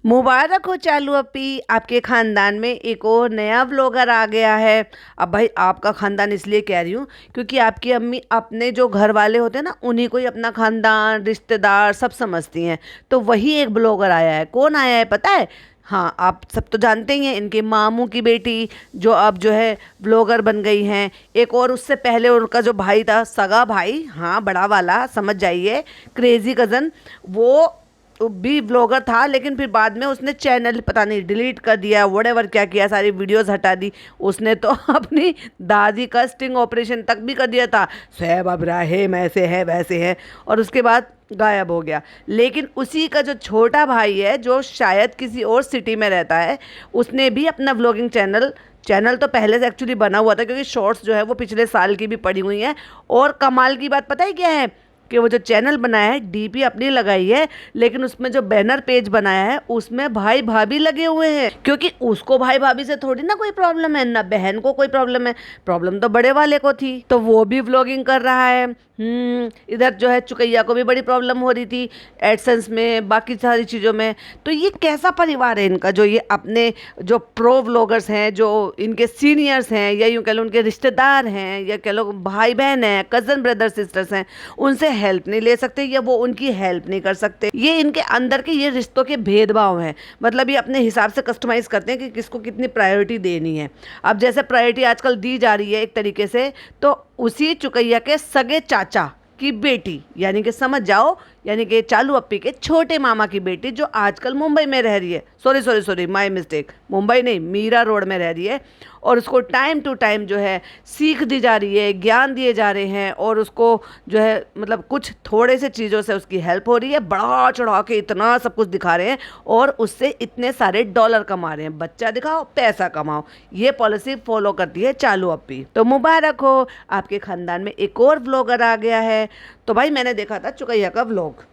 मुबारक हो चालू अपी, आपके ख़ानदान में एक और नया व्लॉगर आ गया है। अब भाई आपका ख़ानदान इसलिए कह रही हूँ क्योंकि आपकी अम्मी अपने जो घर वाले होते हैं ना उन्हीं को ही अपना ख़ानदान रिश्तेदार सब समझती हैं। तो वही एक ब्लॉगर आया है। कौन आया है पता है? हाँ, आप सब तो जानते ही हैं, इनके मामू की बेटी जो अब जो है व्लॉगर बन गई हैं। एक और उससे पहले उनका जो भाई था, सगा भाई, हाँ बड़ा वाला, समझ जाइए, क्रेजी कज़न, वो भी ब्लॉगर था। लेकिन फिर बाद में उसने चैनल पता नहीं डिलीट कर दिया, व्हाटएवर क्या किया, सारी वीडियोस हटा दी। उसने तो अपनी दादी का स्टिंग ऑपरेशन तक भी कर दिया था, शोएब इब्राहिम ऐसे है वैसे है, और उसके बाद गायब हो गया। लेकिन उसी का जो छोटा भाई है जो शायद किसी और सिटी में रहता है, उसने भी अपना व्लॉगिंग चैनल चैनल तो पहले से एक्चुअली बना हुआ था, क्योंकि शॉर्ट्स जो है वो पिछले साल की भी पड़ी हुई हैं। और कमाल की बात पता है क्या है कि वो जो चैनल बनाया है डीपी अपनी लगाई है, लेकिन उसमें जो बैनर पेज बनाया है उसमें भाई भाभी लगे हुए हैं। क्योंकि उसको भाई भाभी से थोड़ी ना कोई प्रॉब्लम है, ना बहन को कोई प्रॉब्लम है, प्रॉब्लम तो बड़े वाले को थी। तो वो भी व्लॉगिंग कर रहा है। इधर जो है चुकैया को भी बड़ी प्रॉब्लम हो रही थी एडसेंस में, बाकी सारी चीज़ों में। तो ये कैसा परिवार है इनका, जो ये अपने जो प्रो व्लॉगर्स हैं, जो इनके सीनियर्स हैं, या यूँ कह लो उनके रिश्तेदार हैं, या कह लो भाई बहन हैं, कज़न ब्रदर सिस्टर्स हैं, उनसे हेल्प नहीं ले सकते या वो उनकी हेल्प नहीं कर सकते। ये इनके अंदर के ये रिश्तों के भेदभाव हैं। मतलब ये अपने हिसाब से कस्टमाइज करते हैं कि किसको कितनी प्रायोरिटी देनी है। अब जैसे प्रायोरिटी आजकल दी जा रही है एक तरीके से, तो उसी चुकैया के सगे चाचा की बेटी, यानी कि समझ जाओ, यानी कि चालू अप्पी के छोटे मामा की बेटी, जो आजकल मुंबई में रह रही है, सॉरी माय मिस्टेक, मुंबई नहीं, मीरा रोड में रह रही है। और उसको टाइम टू टाइम जो है सीख दी जा रही है, ज्ञान दिए जा रहे हैं, और उसको जो है मतलब कुछ थोड़े से चीज़ों से उसकी हेल्प हो रही है। बढ़ा चढ़ा के इतना सब कुछ दिखा रहे हैं और उससे इतने सारे डॉलर कमा रहे हैं। बच्चा दिखाओ पैसा कमाओ, ये पॉलिसी फॉलो करती है चालू अप्पी। तो मुबारक हो, आपके ख़ानदान में एक और व्लॉगर आ गया है। तो भाई मैंने देखा था चुकैया का व्लॉग,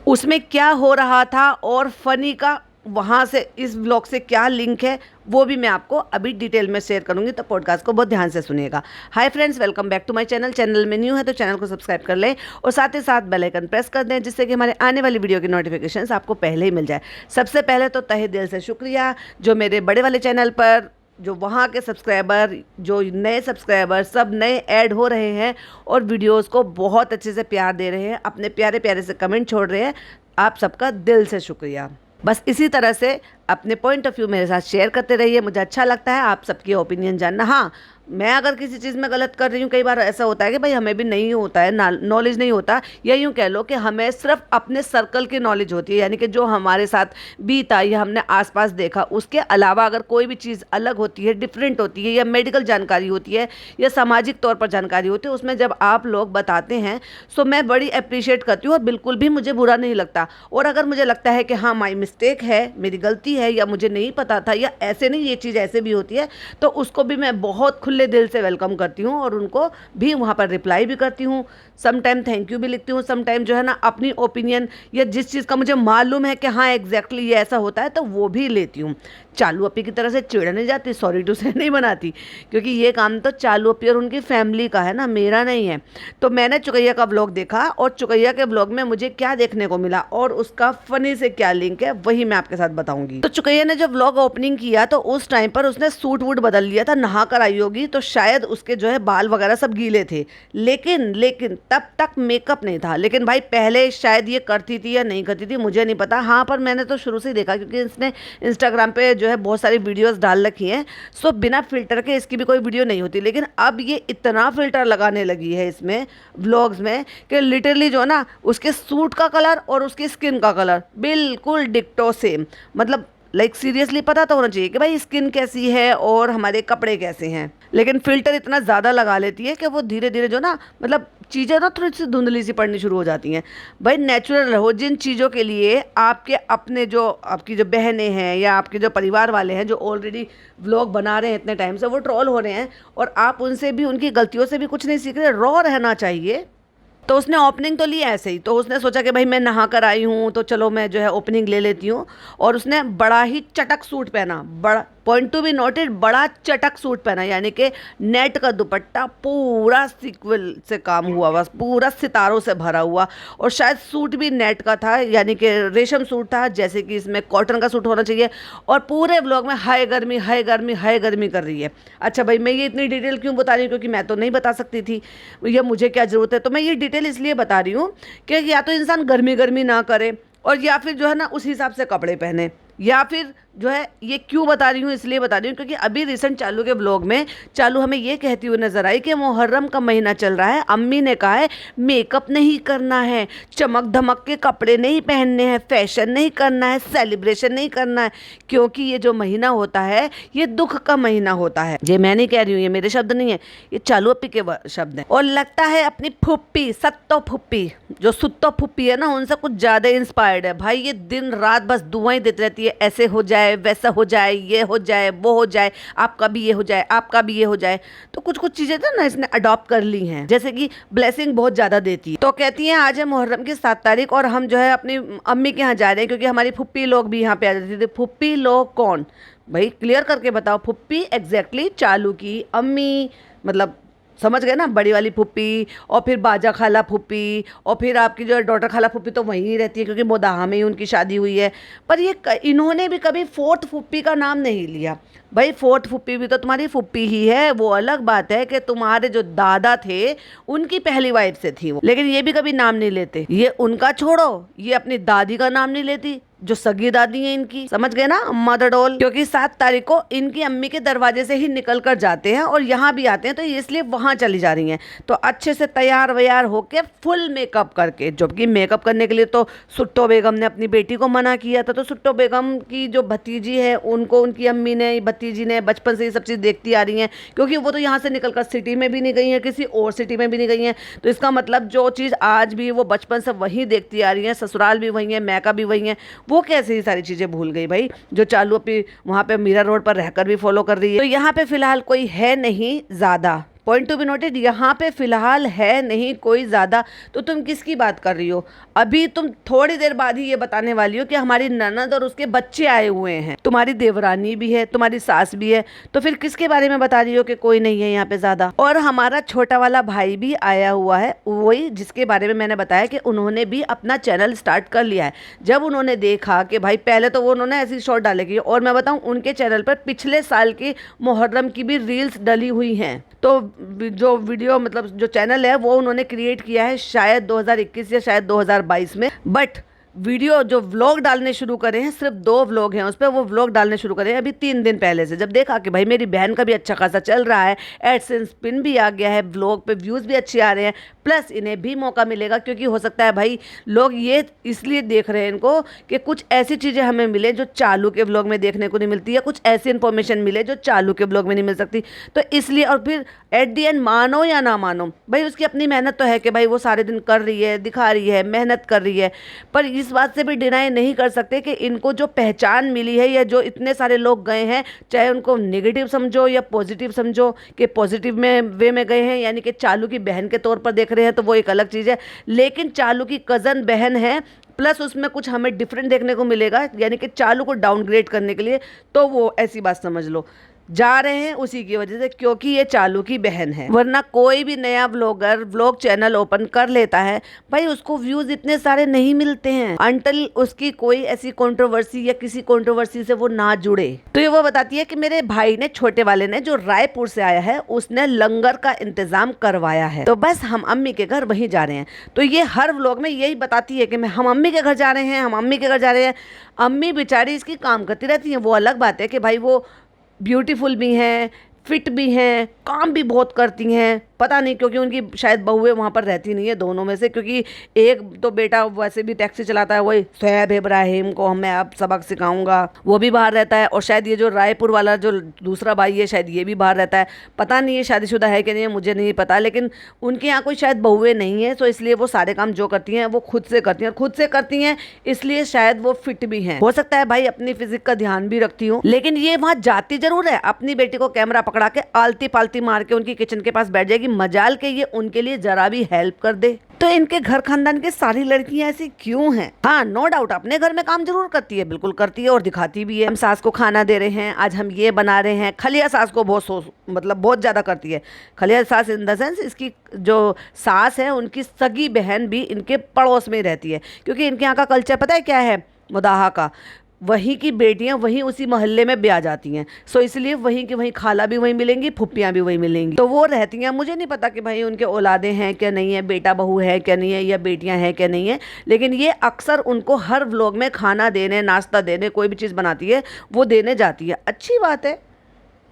उसमें क्या हो रहा था और फनी का वहाँ से इस ब्लॉग से क्या लिंक है वो भी मैं आपको अभी डिटेल में शेयर करूंगी। तो पॉडकास्ट को बहुत ध्यान से सुनिएगा। Hi friends, welcome back to my channel. Channel में न्यू है तो चैनल को सब्सक्राइब कर लें और साथ ही साथ बेल आइकन प्रेस कर दें, जिससे कि हमारे आने वाली वीडियो की नोटिफिकेशंस आपको पहले ही मिल जाए। सबसे पहले तो तहे दिल से शुक्रिया जो मेरे बड़े वाले चैनल पर जो वहाँ के सब्सक्राइबर, जो नए सब्सक्राइबर सब नए ऐड हो रहे हैं और वीडियोस को बहुत अच्छे से प्यार दे रहे हैं, अपने प्यारे प्यारे से कमेंट छोड़ रहे हैं। आप सबका दिल से शुक्रिया। बस इसी तरह से अपने पॉइंट ऑफ व्यू मेरे साथ शेयर करते रहिए, मुझे अच्छा लगता है आप सबकी ओपिनियन जानना। हाँ, मैं अगर किसी चीज़ में गलत कर रही हूँ, कई बार ऐसा होता है कि भाई हमें भी नहीं होता है, नॉलेज नहीं होता, या यूँ कह लो कि हमें सिर्फ अपने सर्कल की नॉलेज होती है, यानी कि जो हमारे साथ बीता या हमने आसपास देखा, उसके अलावा अगर कोई भी चीज़ अलग होती है, डिफरेंट होती है, या मेडिकल जानकारी होती है, या सामाजिक तौर पर जानकारी होती है, उसमें जब आप लोग बताते हैं सो मैं बड़ी अप्रिशिएट करती हूँ और बिल्कुल भी मुझे बुरा नहीं लगता। और अगर मुझे लगता है कि हाँ माई मिस्टेक है, मेरी गलती है, या मुझे नहीं पता था, या ऐसे नहीं ये चीज़ ऐसे भी होती है, तो उसको भी मैं बहुत खुले दिल से वेलकम करती हूँ और उनको भी वहाँ पर रिप्लाई भी करती हूँ। सम टाइम थैंक यू भी लिखती हूँ, सम टाइम जो है ना अपनी ओपिनियन या जिस चीज़ का मुझे मालूम है कि हाँ एग्जैक्टली ये ऐसा होता है तो वो भी लेती हूँ। चालू अप्पी की तरह से चिढ़ने जाती, सॉरी टू से नहीं बनाती, क्योंकि ये काम तो चालू अप्पी और उनकी फैमिली का है ना, मेरा नहीं है। तो मैंने चुकैया का व्लॉग देखा और चुकैया के व्लॉग में मुझे क्या देखने को मिला और उसका फनी से क्या लिंक है वही मैं आपके साथ बताऊंगी। तो चुकैया ने जो व्लॉग ओपनिंग किया तो उस टाइम पर उसने सूट वूट बदल लिया था, नहा कर आई होगी, तो शायद उसके जो है बाल वगैरह सब गीले थे, लेकिन तब तक मेकअप नहीं था। लेकिन भाई पहले शायद ये करती थी या नहीं करती थी मुझे नहीं पता। हाँ, पर मैंने तो शुरू से ही देखा क्योंकि इसने इंस्टाग्राम पे जो है बहुत सारी वीडियोस डाल रखी हैं। सो बिना फिल्टर के इसकी भी कोई वीडियो नहीं होती, लेकिन अब ये इतना फिल्टर लगाने लगी है इसमें व्लॉग्स में कि लिटरली जो ना उसके सूट का कलर और उसकी स्किन का कलर बिल्कुल डिक्टो सेम। मतलब लाइक सीरियसली पता तो होना चाहिए कि भाई स्किन कैसी है और हमारे कपड़े कैसे हैं, लेकिन फिल्टर इतना ज़्यादा लगा लेती है कि वो धीरे धीरे जो ना मतलब चीज़ें ना थोड़ी सी धुंधली सी पड़नी शुरू हो जाती हैं। भाई नेचुरल रहो, जिन चीज़ों के लिए आपके अपने जो आपकी जो बहनें हैं या आपके जो परिवार वाले हैं जो ऑलरेडी व्लॉग बना रहे हैं इतने टाइम से, वो ट्रोल हो रहे हैं और आप उनसे भी उनकी गलतियों से भी कुछ नहीं सीख रहे, रॉ रहना चाहिए। तो उसने ओपनिंग तो ली ऐसे ही, तो उसने सोचा कि भाई मैं नहा कर आई हूँ तो चलो मैं जो है ओपनिंग ले लेती हूँ, और उसने बड़ा ही चटक सूट पहना, बड़ा पॉइंट टू बी नोटेड, बड़ा चटक सूट पहना, यानी कि नेट का दुपट्टा, पूरा सीक्वल से काम हुआ, बस पूरा सितारों से भरा हुआ, और शायद सूट भी नेट का था, यानी कि रेशम सूट था, जैसे कि इसमें कॉटन का सूट होना चाहिए। और पूरे व्लॉग में हाय गर्मी हाय गर्मी हाय गर्मी कर रही है। अच्छा भाई, मैं ये इतनी डिटेल क्यों बता रही हूँ, क्योंकि मैं तो नहीं बता सकती थी, ये मुझे क्या ज़रूरत है। तो मैं ये डिटेल इसलिए बता रही हूँ कि या तो इंसान गर्मी गर्मी ना करे, और या फिर जो है ना उस हिसाब से कपड़े पहने, या फिर जो है, ये क्यों बता रही हूँ, इसलिए बता रही हूँ क्योंकि अभी रिसेंट चालू के ब्लॉग में चालू हमें ये कहती हुई नजर आई कि मुहर्रम का महीना चल रहा है, अम्मी ने कहा है मेकअप नहीं करना है, चमक धमक के कपड़े नहीं पहनने हैं, फैशन नहीं करना है, सेलिब्रेशन नहीं करना है, क्योंकि ये जो महीना होता है ये दुख का महीना होता है। ये मैं नहीं कह रही हूँ, ये मेरे शब्द नहीं है, ये चालू अपी के शब्द हैं। और लगता है अपनी फुप्पी सत्तो फुप्पी, जो सुत्तो फुप्पी है ना, उनसे कुछ ज़्यादा इंस्पायर्ड है भाई। ये दिन रात बस दुआएं देती रहती है, ऐसे हो जाए वैसा हो जाए, ये हो जाए वो हो जाए, आपका भी ये हो जाए आपका भी ये हो जाए। तो कुछ कुछ चीज़ें तो ना इसने अडॉप्ट कर ली हैं, जैसे कि ब्लेसिंग बहुत ज़्यादा देती है। तो कहती हैं आज है मुहर्रम की 7 तारीख और हम जो है अपनी अम्मी के यहाँ जा रहे हैं, क्योंकि हमारी फुप्पी लोग भी यहाँ पे आ जाती थी। फुप्पी लोग कौन भाई, क्लियर करके बताओ। फुप्पी एग्जैक्टली चालू की अम्मी, मतलब समझ गए ना, बड़ी वाली फुप्पी, और फिर बाजा खाला फुप्पी, और फिर आपकी जो डॉटर खाला फुप्पी तो वहीं रहती है, क्योंकि मोदाहा में ही उनकी शादी हुई है। पर ये इन्होंने भी कभी फोर्थ फुप्पी का नाम नहीं लिया। भाई फोर्थ फुप्पी भी तो तुम्हारी फुप्पी ही है, वो अलग बात है कि तुम्हारे जो दादा थे उनकी पहली वाइफ से थी वो, लेकिन ये भी कभी नाम नहीं लेते। ये उनका छोड़ो, ये अपनी दादी का नाम नहीं लेती, जो सगी दादी है इनकी, समझ गए ना, मदर डॉल। क्योंकि 7 तारीख को इनकी अम्मी के दरवाजे से ही निकल कर जाते हैं और यहाँ भी आते हैं, तो इसलिए वहाँ चली जा रही हैं। तो अच्छे से तैयार वैयार होके फुल मेकअप करके, जबकि मेकअप करने के लिए तो सुट्टो बेगम ने अपनी बेटी को मना किया था। तो सुट्टो बेगम की जो भतीजी है उनको उनकी अम्मी ने, भतीजी ने बचपन से ये सब चीज़ देखती आ रही हैं, क्योंकि वो तो यहाँ से निकल कर सिटी में भी नहीं गई हैं, किसी और सिटी में भी नहीं गई हैं। तो इसका मतलब जो चीज़ आज भी वो बचपन से वहीं देखती आ रही हैं, ससुराल भी वहीं है, मैका भी वहीं है, वो कैसे ये सारी चीज़ें भूल गई भाई, जो चालू अपनी वहाँ पे मीरा रोड पर रहकर भी फॉलो कर रही है। तो यहाँ पे फिलहाल कोई है नहीं ज़्यादा, पॉइंट टू बी नोटेड, यहाँ पे फिलहाल है नहीं कोई ज़्यादा। तो तुम किसकी बात कर रही हो? अभी तुम थोड़ी देर बाद ही ये बताने वाली हो कि हमारी ननद और उसके बच्चे आए हुए हैं, तुम्हारी देवरानी भी है, तुम्हारी सास भी है, तो फिर किसके बारे में बता रही हो कि कोई नहीं है यहाँ पे ज़्यादा? और हमारा छोटा वाला भाई भी आया हुआ है, वही जिसके बारे में मैंने बताया कि उन्होंने भी अपना चैनल स्टार्ट कर लिया है। जब उन्होंने देखा कि भाई, पहले तो वो उन्होंने ऐसी शॉर्ट डालेगी, और मैं बताऊँ उनके चैनल पर पिछले साल की मुहर्रम की भी रील्स डली हुई हैं। तो जो वीडियो, मतलब जो चैनल है वो उन्होंने क्रिएट किया है शायद 2021 या शायद 2022 में, बट वीडियो जो व्लॉग डालने शुरू करे हैं, सिर्फ 2 व्लॉग हैं उस पर, वो व्लॉग डालने शुरू करे हैं अभी 3 दिन पहले से। जब देखा कि भाई मेरी बहन का भी अच्छा खासा चल रहा है, एडसेंस पिन भी आ गया है, व्लॉग पे व्यूज़ भी अच्छे आ रहे हैं, प्लस इन्हें भी मौका मिलेगा, क्योंकि हो सकता है भाई लोग ये इसलिए देख रहे हैं इनको कि कुछ ऐसी चीज़ें हमें मिले जो चालू के व्लॉग में देखने को नहीं मिलती, या कुछ ऐसी इन्फॉर्मेशन मिले जो चालू के व्लॉग में नहीं मिल सकती। तो इसलिए, और फिर एट दी एंड मानो या ना मानो भाई, उसकी अपनी मेहनत तो है कि भाई वो सारे दिन कर रही है, दिखा रही है, मेहनत कर रही है, पर इस बात से भी डिनाई नहीं कर सकते कि इनको जो पहचान मिली है, या जो इतने सारे लोग गए हैं, चाहे उनको नेगेटिव समझो या पॉजिटिव समझो, कि पॉजिटिव में वे में गए हैं, यानी कि चालू की बहन के तौर पर देख रहे हैं, तो वो एक अलग चीज़ है, लेकिन चालू की कज़न बहन है, प्लस उसमें कुछ हमें डिफरेंट देखने को मिलेगा, यानी कि चालू को डाउनग्रेड करने के लिए, तो वो ऐसी बात समझ लो जा रहे हैं उसी की वजह से, क्योंकि ये चालू की बहन है। वरना कोई भी नया व्लॉगर व्लॉग चैनल ओपन कर लेता है भाई, उसको व्यूज इतने सारे नहीं मिलते हैं अंटिल उसकी कोई ऐसी कंट्रोवर्सी या किसी कंट्रोवर्सी से वो ना जुड़े। तो ये वो बताती है कि मेरे भाई ने, छोटे वाले ने, जो रायपुर से आया है, उसने लंगर का इंतजाम करवाया है, तो बस हम अम्मी के घर वहीं जा रहे हैं। तो ये हर व्लॉग में यही बताती है कि हम अम्मी के घर जा रहे हैं, हम अम्मी के घर जा रहे हैं। अम्मी बेचारी इसकी काम करती रहती हैं, वो अलग बात है कि भाई वो ब्यूटीफुल भी हैं, फिट भी हैं, काम भी बहुत करती हैं, पता नहीं क्योंकि उनकी शायद बहुएं वहाँ पर रहती नहीं है, दोनों में से, क्योंकि एक तो बेटा वैसे भी टैक्सी चलाता है, वही शोएब इब्राहिम को मैं अब सबक सिखाऊंगा, वो भी बाहर रहता है, और शायद ये जो रायपुर वाला जो दूसरा भाई है शायद ये भी बाहर रहता है, पता नहीं ये शादीशुदा है कि नहीं है, मुझे नहीं पता, लेकिन उनके यहाँ कोई शायद बहुएं नहीं है, तो इसलिए वो सारे काम जो करती हैं वो खुद से करती हैं, खुद से करती हैं, इसलिए शायद वो फिट भी हैं। हो सकता है भाई अपनी फिजिक का ध्यान भी रखती हूँ, लेकिन ये वहाँ जाती जरूर है, अपनी बेटी को कैमरा पकड़ा के आलती पालती मार के उनकी किचन के पास बैठ जाएगी, मजाल के ये उनके लिए जरा भी हेल्प कर दे। तो इनके घर खानदान की सारी लड़कियां ऐसी क्यों हैं? हाँ, नो डाउट अपने घर में काम जरूर करती है, बिल्कुल करती है और दिखाती भी है। हम सास को खाना दे रहे हैं, आज हम ये बना रहे हैं। खलिया सास को बहुत ज्यादा करती है। खलिया सास इन द सेंस, इसकी जो सास है उनकी सगी बहन भी इनके पड़ोस में ही रहती है, क्योंकि इनके यहाँ का कल्चर पता है क्या है, मुदाहा का। वहीं की बेटियां वहीं उसी मोहल्ले में ब्याह जाती हैं, सो इसलिए वहीं की वहीं खाला भी वहीं मिलेंगी, फुप्पियां भी वहीं मिलेंगी, तो वो रहती हैं। मुझे नहीं पता कि भाई उनके औलादे हैं क्या नहीं है, बेटा बहू है क्या नहीं है, या बेटियां हैं क्या नहीं है, लेकिन ये अक्सर उनको हर व्लॉग में खाना देने, नाश्ता देने, कोई भी चीज़ बनाती है वो देने जाती है। अच्छी बात है,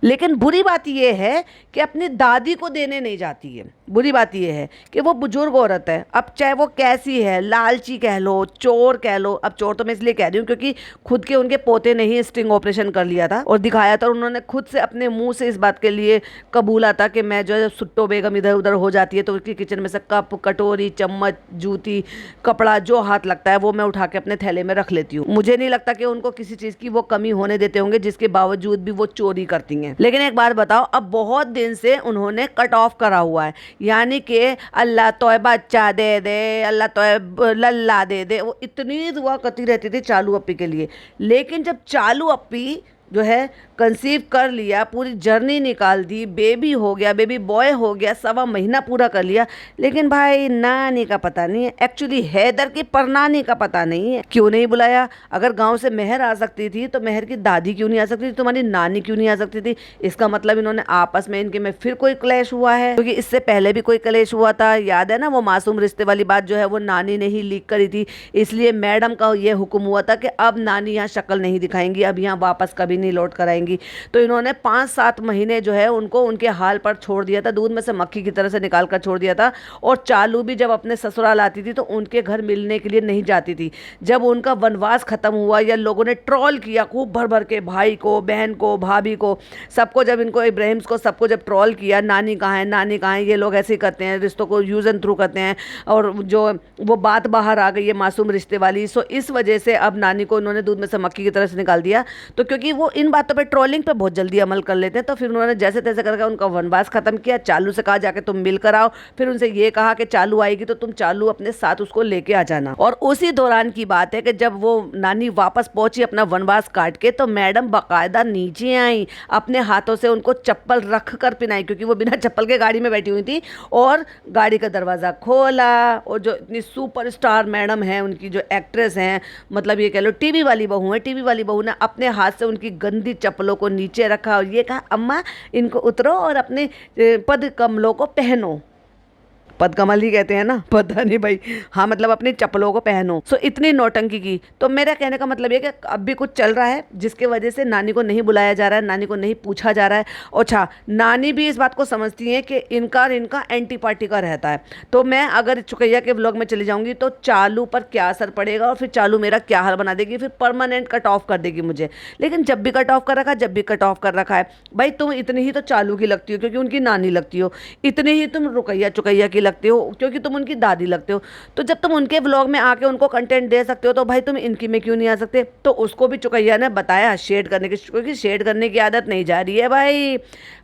लेकिन बुरी बात यह है कि अपनी दादी को देने नहीं जाती है। बुरी बात यह है कि वो बुजुर्ग औरत है, अब चाहे वो कैसी है, लालची कह लो, चोर कह लो। अब चोर तो मैं इसलिए कह रही हूँ क्योंकि खुद के उनके पोते ने ही स्टिंग ऑपरेशन कर लिया था और दिखाया था, और उन्होंने खुद से अपने मुंह से इस बात के लिए कबूला था कि मैं जो है सुट्टो बेगम इधर उधर हो जाती है तो उसकी किचन में से कप, कटोरी, चम्मच, जूती, कपड़ा जो हाथ लगता है वो मैं उठा के अपने थैले में रख लेती हूँ। मुझे नहीं लगता कि उनको किसी चीज़ की वो कमी होने देते होंगे जिसके बावजूद भी वो चोरी करती हैं। लेकिन एक बात बताओ, अब बहुत दिन से उन्होंने कट ऑफ करा हुआ है, यानी कि अल्लाह तोय बच्चा दे दे, अल्लाह तोय लल्ला दे दे, वो इतनी दुआ करती रहती थी चालू अप्पी के लिए। लेकिन जब चालू अप्पी जो है कंसीव कर लिया, पूरी जर्नी निकाल दी, बेबी हो गया, बेबी बॉय हो गया, 1.25 महीना पूरा कर लिया, लेकिन भाई नानी का पता नहीं है। एक्चुअली हैदर की परनानी का पता नहीं है। क्यों नहीं बुलाया? अगर गांव से मेहर आ सकती थी तो मेहर की दादी क्यों नहीं आ सकती थी, तुम्हारी नानी क्यों नहीं आ सकती थी? इसका मतलब इन्होंने आपस में इनके में फिर कोई क्लेश हुआ है, क्योंकि इससे पहले भी कोई क्लेश हुआ था। याद है ना वो मासूम रिश्ते वाली बात जो है वो नानी ने ही लीक करी थी, इसलिए मैडम का ये हुक्म हुआ था कि अब नानी यहाँ शक्ल नहीं दिखाएंगी, अब यहाँ वापस कभी नहीं लौट कर आएंगी। तो इन्होंने 5-7 महीने जो है उनको उनके हाल पर छोड़ दिया था, दूध में से मक्खी की तरह से निकाल कर छोड़ दिया था। और चालू भी जब अपने ससुराल आती थी तो उनके घर मिलने के लिए नहीं जाती थी। जब उनका वनवास खत्म हुआ या लोगों ने ट्रोल किया खूब भर भर के, भाई को, बहन को, भाभी को, सबको, जब इनको इब्राहिम्स को सबको जब ट्रोल किया, नानी कहाँ है, नानी कहाँ है, ये लोग ऐसे ही करते हैं, रिश्तों को यूज एंड थ्रू करते हैं, और जो वो बात बाहर आ गई है मासूम रिश्ते वाली, सो इस वजह से अब नानी को उन्होंने दूध में से मक्खी की तरह से निकाल दिया। तो क्योंकि वो इन बातों पे, ट्रोलिंग पे बहुत जल्दी अमल कर लेते हैं, तो फिर उन्होंने जैसे तैसे करके उनका वनवास खत्म किया। चालू से कहा जाके तुम मिल कर आओ, फिर उनसे ये कहा कि चालू आएगी तो तुम चालू अपने साथ उसको लेके आ जाना। और उसी दौरान की बात है कि जब वो नानी वापस पहुंची अपना वनवास काट के, तो मैडम बाकायदा नीचे आई, अपने हाथों से उनको चप्पल रख कर पिनाई, क्योंकि वो बिना चप्पल के गाड़ी में बैठी हुई थी, और गाड़ी का दरवाज़ा खोला। और जो इतनी सुपरस्टार मैडम है, उनकी जो एक्ट्रेस हैं, मतलब ये कह लो टीवी वाली बहू है, टीवी वाली बहू ने अपने हाथ से उनकी गंदी चप्पलों को नीचे रखा और ये कहा, अम्मा इनको उतरो और अपने पद कमलों को पहनो। पद कमल ही कहते हैं ना, पता नहीं भाई, हाँ मतलब अपनी चप्पलों को पहनो। सो इतनी नौटंकी की। तो मेरा कहने का मतलब ये कि अब भी कुछ चल रहा है जिसके वजह से नानी को नहीं बुलाया जा रहा है, नानी को नहीं पूछा जा रहा है। अच्छा, नानी भी इस बात को समझती है कि इनका एंटी पार्टी का रहता है। तो मैं अगर चुकैया के व्लॉग में चली जाऊंगी तो चालू पर क्या असर पड़ेगा, और फिर चालू मेरा क्या हाल बना देगी, फिर परमानेंट कट ऑफ कर देगी मुझे। लेकिन जब भी कट ऑफ कर रखा है, जब भी कट ऑफ कर रखा है, भाई तुम इतनी ही तो चालू की लगती हो क्योंकि उनकी नानी लगती हो, इतनी ही तुम रुकैया चुकैया की लगते हो क्योंकि तुम उनकी दादी लगते हो। तो जब तुम उनके व्लॉग में आके उनको कंटेंट दे सकते हो तो भाई तुम इनकी में क्यों नहीं आ सकते? तो उसको भी चुकैया ने बताया शेड करने की, क्योंकि शेड करने की आदत नहीं जा रही है भाई।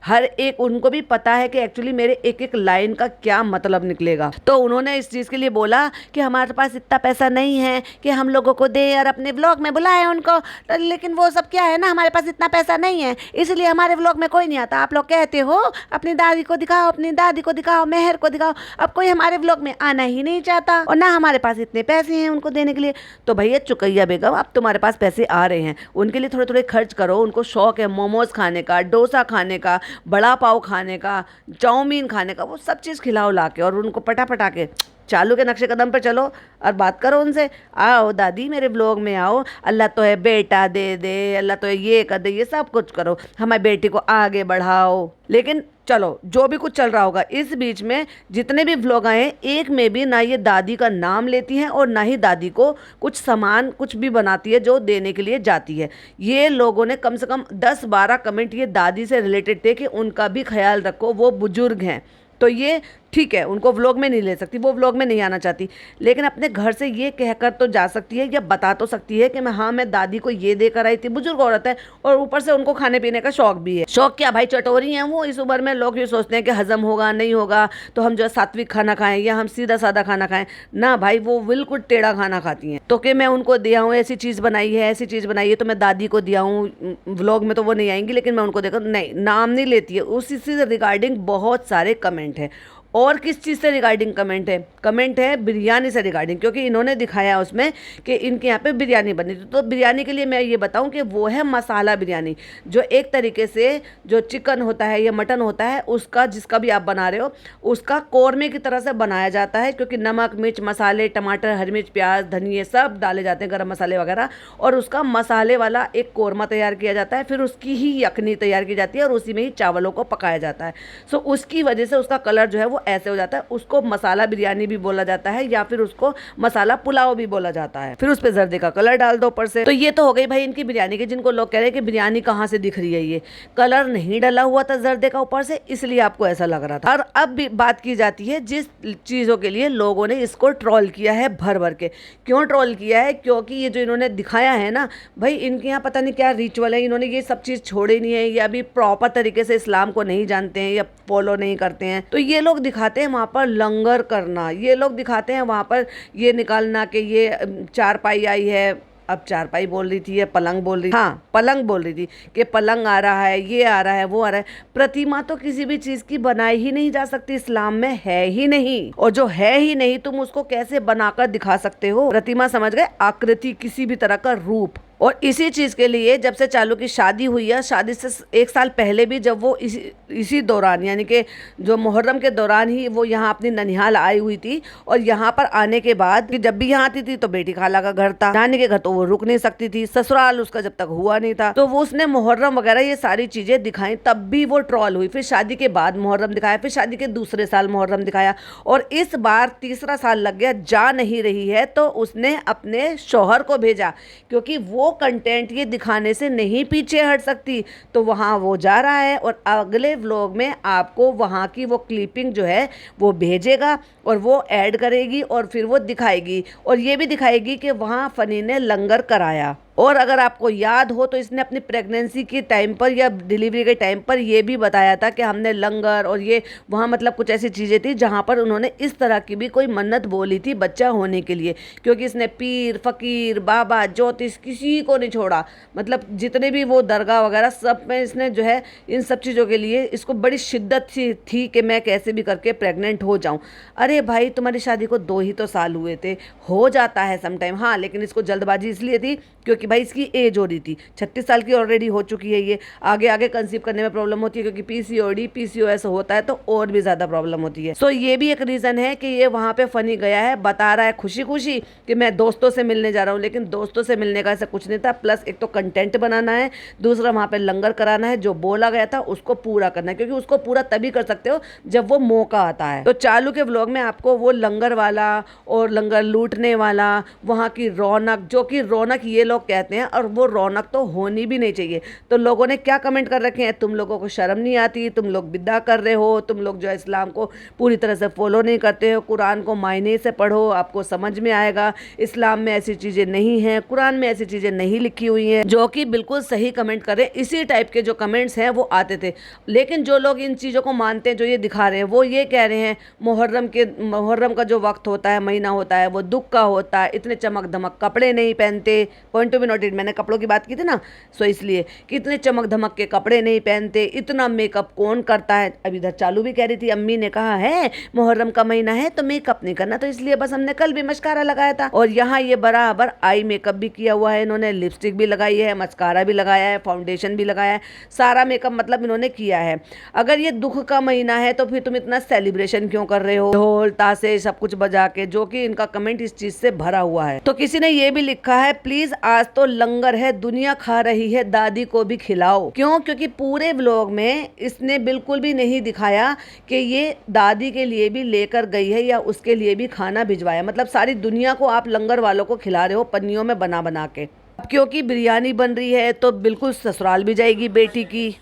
हर एक, उनको भी पता है कि एक्चुअली मेरे एक एक लाइन का क्या मतलब निकलेगा। तो उन्होंने इस चीज़ के लिए बोला कि हमारे पास इतना पैसा नहीं है कि हम लोगों को दे और अपने व्लॉग में बुलाए उनको, लेकिन वो सब क्या है ना, हमारे पास इतना पैसा नहीं है, इसलिए हमारे व्लॉग में कोई नहीं आता। आप लोग कहते हो अपनी दादी को दिखाओ, अपनी दादी को दिखाओ, मेहर को दिखाओ, अब कोई हमारे व्लॉग में आना ही नहीं चाहता, और ना हमारे पास इतने पैसे हैं उनको देने के लिए। तो भैया चुकैया बेगम, अब तुम्हारे पास पैसे आ रहे हैं, उनके लिए थोड़े थोड़े खर्च करो। उनको शौक है मोमोज खाने का, डोसा खाने का, बड़ा पाव खाने का, चाउमीन खाने का, वो सब चीज़ खिलाओ ला के, और उनको पटा पटा के चालू के नक्शे कदम पर चलो और बात करो उनसे। आओ दादी मेरे व्लॉग में आओ, अल्लाह तो है बेटा दे दे, अल्लाह तो है ये कर दे, ये सब कुछ करो, हमारी बेटी को आगे बढ़ाओ। लेकिन चलो जो भी कुछ चल रहा होगा, इस बीच में जितने भी व्लॉग आए, एक में भी ना ये दादी का नाम लेती हैं और ना ही दादी को कुछ सामान कुछ भी बनाती है जो देने के लिए जाती है। ये लोगों ने कम से कम 10-12 कमेंट ये दादी से रिलेटेड थे कि उनका भी ख्याल रखो, वो बुजुर्ग हैं। तो ये ठीक है, उनको व्लॉग में नहीं ले सकती, वो व्लॉग में नहीं आना चाहती, लेकिन अपने घर से ये कहकर तो जा सकती है या बता तो सकती है कि मैं दादी को ये देकर आई थी। बुजुर्ग औरत है और ऊपर से उनको खाने पीने का शौक भी है। शौक क्या भाई, चटोरी हैं वो। इस उम्र में लोग ये सोचते हैं कि हजम होगा नहीं होगा तो हम जो है सात्विक खाना खाएं या हम सीधा साधा खाना खाएं। ना भाई, वो बिल्कुल टेढ़ा खाना खाती हैं। तो कि मैं उनको दिया हूँ ऐसी चीज़ बनाई है, ऐसी चीज़ बनाई है, तो मैं दादी को दिया हूँ। व्लॉग में तो वो नहीं आएंगी, लेकिन मैं उनको देखकर नहीं, नाम नहीं लेती है। उसी से रिगार्डिंग बहुत सारे कमेंट हैं। और किस चीज़ से रिगार्डिंग कमेंट है बिरयानी से रिगार्डिंग, क्योंकि इन्होंने दिखाया उसमें कि इनके यहाँ पे बिरयानी बनी थी। तो बिरयानी के लिए मैं ये बताऊं कि वो है मसाला बिरयानी, जो एक तरीके से जो चिकन होता है या मटन होता है उसका, जिसका भी आप बना रहे हो, उसका कौरमे की तरह से बनाया जाता है। क्योंकि नमक मिर्च मसाले टमाटर हरी मिर्च प्याज धनिया सब डाले जाते हैं, गरम मसाले वगैरह, और उसका मसाले वाला एक कौरमा तैयार किया जाता है। फिर उसकी ही यखनी तैयार की जाती है और उसी में ही चावलों को पकाया जाता है। सो उसकी वजह से उसका कलर जो है वो ऐसे हो जाता है। उसको मसाला बिरयानी भी बोला जाता है या फिर उसको मसाला पुलाव भी बोला जाता है। फिर उस पे जर्दे का कलर डाल दो ऊपर से। तो ये तो हो गई भाई इनकी बिरयानी की, जिनको लोग कह रहे हैं कि बिरयानी कहाँ से दिख रही है, ये कलर नहीं डला हुआ था जर्दे का ऊपर से, इसलिए आपको ऐसा लग रहा था। और अब भी बात की जाती है जिस चीज़ों के लिए लोगों ने इसको ट्रोल किया है भर भर के। क्यों ट्रोल किया है? क्योंकि ये जो इन्होंने दिखाया है ना भाई, इनके यहाँ पता नहीं क्या रिचुअल है, इन्होंने ये सब चीज़ छोड़ी नहीं है या अभी प्रॉपर तरीके से इस्लाम को नहीं जानते हैं या फॉलो नहीं करते हैं। तो ये लोग दिखाते हैं वहाँ पर लंगर करना, ये लोग दिखाते हैं वहाँ पर ये निकालना कि ये चारपाई आई है। अब चारपाई बोल रही थी या पलंग बोल रही थी, हाँ पलंग बोल रही थी कि पलंग आ रहा है, ये आ रहा है, वो आ रहा है। प्रतिमा तो किसी भी चीज़ की बनाई ही नहीं जा सकती, इस्लाम में है ही नहीं। और जो है ही नहीं तुम उसको कैसे बनाकर दिखा सकते हो? प्रतिमा समझ गए, आकृति, किसी भी तरह का रूप। और इसी चीज़ के लिए जब से चालू की शादी हुई है, शादी से 1 साल पहले भी जब वो इसी दौरान यानी कि जो मुहर्रम के दौरान ही वो यहाँ अपनी ननिहाल आई हुई थी। और यहाँ पर आने के बाद कि जब भी यहाँ आती थी तो बेटी खाला का घर था, नानी के घर तो वो रुक नहीं सकती थी, ससुराल उसका जब तक हुआ नहीं था। तो वो उसने मुहर्रम वगैरह ये सारी चीज़ें दिखाई, तब भी वो ट्रॉल हुई। फिर शादी के बाद मुहर्रम दिखाया, फिर शादी के दूसरे साल मुहर्रम दिखाया, और इस बार तीसरा साल लग गया, जा नहीं रही है। तो उसने अपने शौहर को भेजा, क्योंकि वो कंटेंट ये दिखाने से नहीं पीछे हट सकती। तो वहाँ वो जा रहा है और अगले व्लॉग में आपको वहाँ की वो क्लिपिंग जो है वो भेजेगा और वो ऐड करेगी और फिर वो दिखाएगी। और ये भी दिखाएगी कि वहाँ फनी ने लंगर कराया। और अगर आपको याद हो तो इसने अपनी प्रेगनेंसी के टाइम पर या डिलीवरी के टाइम पर ये भी बताया था कि हमने लंगर, और ये वहाँ मतलब कुछ ऐसी चीज़ें थी जहाँ पर उन्होंने इस तरह की भी कोई मन्नत बोली थी बच्चा होने के लिए। क्योंकि इसने पीर फकीर बाबा ज्योतिष किसी को नहीं छोड़ा, मतलब जितने भी वो दरगाह वगैरह सब में इसने जो है इन सब चीज़ों के लिए इसको बड़ी शिद्दत थी कि मैं कैसे भी करके प्रेग्नेंट हो जाऊँ। अरे भाई, तुम्हारी शादी को 2 ही तो साल हुए थे, हो जाता है समटाइम। हाँ, लेकिन इसको जल्दबाजी इसलिए थी क्योंकि भाई इसकी एज हो रही थी, 36 साल की ऑलरेडी हो चुकी है। ये आगे कंसीव करने में प्रॉब्लम होती है, क्योंकि पीसीओडी पीसीओएस होता है तो और भी ज़्यादा प्रॉब्लम होती है। सो ये भी एक रीज़न है कि ये वहाँ पे फनी गया है, बता रहा है खुशी खुशी कि मैं दोस्तों से मिलने जा रहा हूँ। लेकिन दोस्तों से मिलने का ऐसा कुछ नहीं था। प्लस एक तो कंटेंट बनाना है, दूसरा वहाँ पे लंगर कराना है, जो बोला गया था उसको पूरा करना है। क्योंकि उसको पूरा तभी कर सकते हो जब वो मौका आता है। तो चालू के व्लॉग में आपको वो लंगर वाला और लंगर लूटने वाला, वहाँ की रौनक, जो कि रौनक ये लोग कहते हैं, और वो रौनक तो होनी भी नहीं चाहिए। तो लोगों ने क्या कमेंट कर रखे हैं, तुम लोगों को शर्म नहीं आती, तुम लोग बिद्दा कर रहे हो, तुम लोग जो है इस्लाम को पूरी तरह से फॉलो नहीं करते हो, कुरान को मायने से पढ़ो, आपको समझ में आएगा, इस्लाम में ऐसी चीज़ें नहीं हैं, कुरान में ऐसी चीज़ें नहीं लिखी हुई हैं। जो कि बिल्कुल सही कमेंट कर रहे हैं। इसी टाइप के जो कमेंट्स हैं वो आते थे। लेकिन जो लोग इन चीज़ों को मानते हैं, जो ये दिखा रहे हैं, वो ये कह रहे हैं मुहर्रम का जो वक्त होता है, महीना होता है, वो दुख का होता है, इतने चमक धमक कपड़े नहीं पहनते। पॉइंट टू बी नोटेड, मैंने कपड़ों की बात की थी ना, सो इसलिए कि इतने चमक धमक के कपड़े नहीं पहनते, इतना मेकअप कौन करता है। अब इधर चालू भी कह रही थी, अम्मी ने कहा है मुहर्रम का महीना है तो मेकअप नहीं करना, तो इसलिए बस हमने कल भी मस्कारा लगाया था। और यहाँ ये बराबर आई मेकअप भी किया हुआ है इन्होंने, लिपस्टिक भी लगाई है, मस्कारा भी लगाया है, फाउंडेशन भी लगाया है, सारा मेकअप मतलब इन्होंने किया है। अगर ये दुख का महीना है तो फिर तुम इतना सेलिब्रेशन क्यों कर रहे हो, ढोल ताशे सब कुछ बजा के, जो कि इनका कमेंट इस चीज से भरा हुआ है। तो किसी ने ये भी लिखा है, प्लीज आज तो लंगर है, दुनिया खा रही है, दादी को भी खिलाओ। क्यों? क्योंकि पूरे व्लॉग में इसने बिल्कुल भी नहीं दिखाया कि ये दादी के लिए भी लेकर गई है या उसके लिए भी खाना भिजवाया। मतलब सारी दुनिया को आप लंगर वालों को खिला रहे हो पन्नियों में बना बना के। अब क्योंकि बिरयानी बन रही है तो बिल्कुल ससुराल भी जाएगी बेटी की।